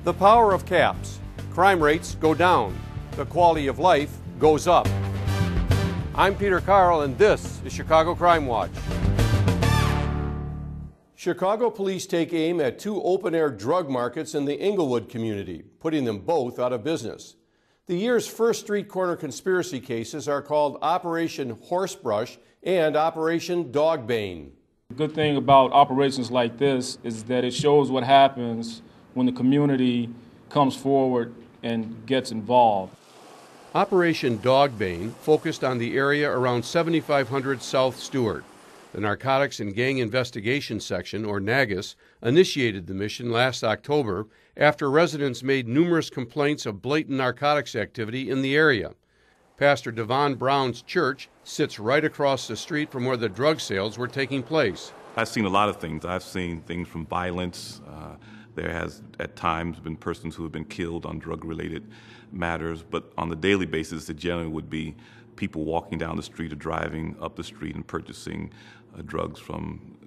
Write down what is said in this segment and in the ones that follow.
The power of caps. Crime rates go down. The quality of life goes up. I'm Peter Carl, and this is Chicago Crime Watch. Chicago police take aim at two open-air drug markets in the Englewood community, putting them both out of business. The year's first street corner conspiracy cases are called Operation Horsebrush and Operation Dog Bane. The good thing about operations like this is that it shows what happens when the community comes forward and gets involved. Operation Dog Bane focused on the area around 7500 South Stewart. The Narcotics and Gang Investigation Section, or NAGIS, initiated the mission last October after residents made numerous complaints of blatant narcotics activity in the area. Pastor Devon Brown's church sits right across the street from where the drug sales were taking place. I've seen a lot of things. I've seen things from violence. There has at times been persons who have been killed on drug-related matters, but on the daily basis it generally would be people walking down the street or driving up the street and purchasing drugs from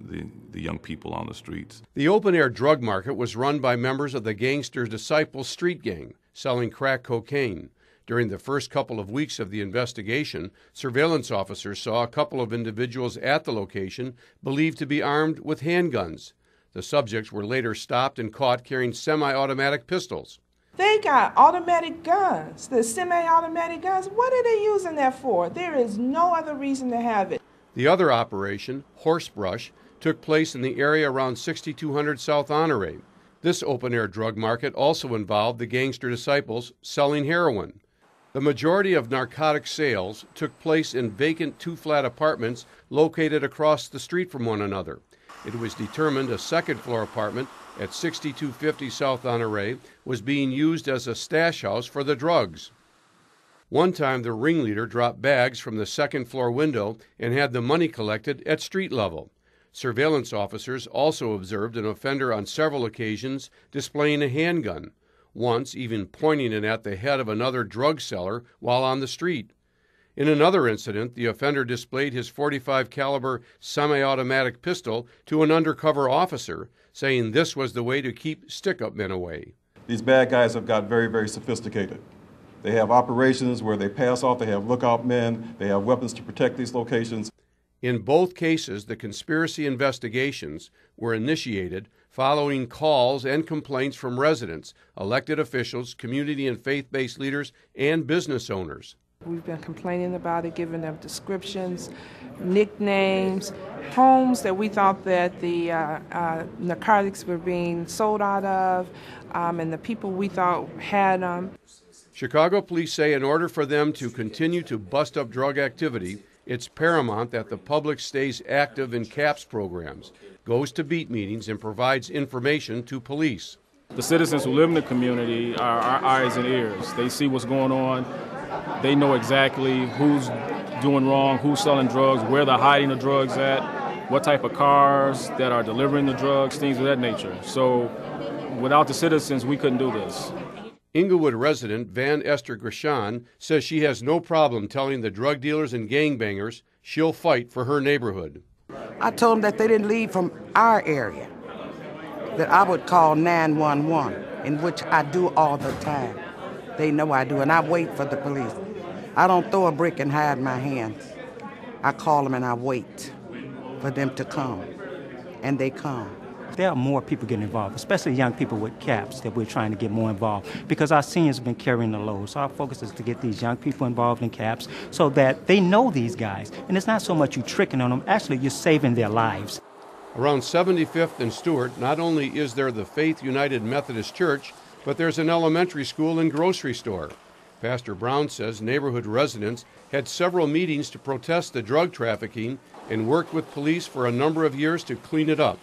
the young people on the streets. The open-air drug market was run by members of the Gangster Disciples Street Gang, selling crack cocaine. During the first couple of weeks of the investigation, surveillance officers saw a couple of individuals at the location believed to be armed with handguns. The subjects were later stopped and caught carrying semi-automatic pistols. They got automatic guns, the semi-automatic guns. What are they using that for? There is no other reason to have it. The other operation, Horsebrush, took place in the area around 6200 South Honore. This open-air drug market also involved the Gangster Disciples selling heroin. The majority of narcotic sales took place in vacant two-flat apartments located across the street from one another. It was determined a second-floor apartment at 6250 South Honore was being used as a stash house for the drugs. One time, the ringleader dropped bags from the second-floor window and had the money collected at street level. Surveillance officers also observed an offender on several occasions displaying a handgun, once even pointing it at the head of another drug seller while on the street. In another incident, the offender displayed his .45 caliber semi-automatic pistol to an undercover officer, saying this was the way to keep stick-up men away. These bad guys have got very, very sophisticated. They have operations where they pass off, they have lookout men, they have weapons to protect these locations. In both cases, the conspiracy investigations were initiated following calls and complaints from residents, elected officials, community and faith-based leaders, and business owners. We've been complaining about it, giving them descriptions, nicknames, homes that we thought that the narcotics were being sold out of, and the people we thought had them. Chicago police say in order for them to continue to bust up drug activity, it's paramount that the public stays active in CAPS programs, goes to beat meetings, and provides information to police. The citizens who live in the community are our eyes and ears. They see what's going on. They know exactly who's doing wrong, who's selling drugs, where they're hiding the drugs at, what type of cars that are delivering the drugs, things of that nature. So without the citizens, we couldn't do this. Englewood resident Van Esther Grishon says she has no problem telling the drug dealers and gangbangers she'll fight for her neighborhood. I told them that they didn't leave from our area, that I would call 911, in which I do all the time. They know I do, and I wait for the police. I don't throw a brick and hide my hands. I call them and I wait for them to come, and they come. There are more people getting involved, especially young people with CAPS, that we're trying to get more involved because our seniors have been carrying the load. So our focus is to get these young people involved in CAPS so that they know these guys. And it's not so much you tricking on them, actually you're saving their lives. Around 75th and Stewart, not only is there the Faith United Methodist Church, but there's an elementary school and grocery store. Pastor Brown says neighborhood residents had several meetings to protest the drug trafficking and worked with police for a number of years to clean it up.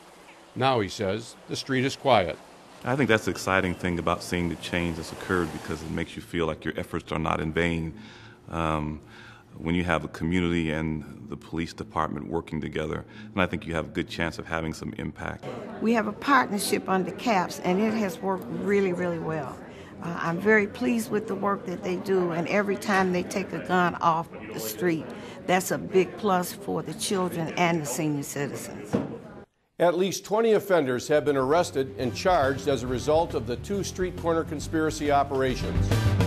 Now, he says, the street is quiet. I think that's the exciting thing about seeing the change that's occurred because it makes you feel like your efforts are not in vain. When you have the community and the police department working together, and I think you have a good chance of having some impact. We have a partnership under CAPS, and it has worked really, really well. I'm very pleased with the work that they do, and every time they take a gun off the street, that's a big plus for the children and the senior citizens. At least 20 offenders have been arrested and charged as a result of the 2 street corner conspiracy operations.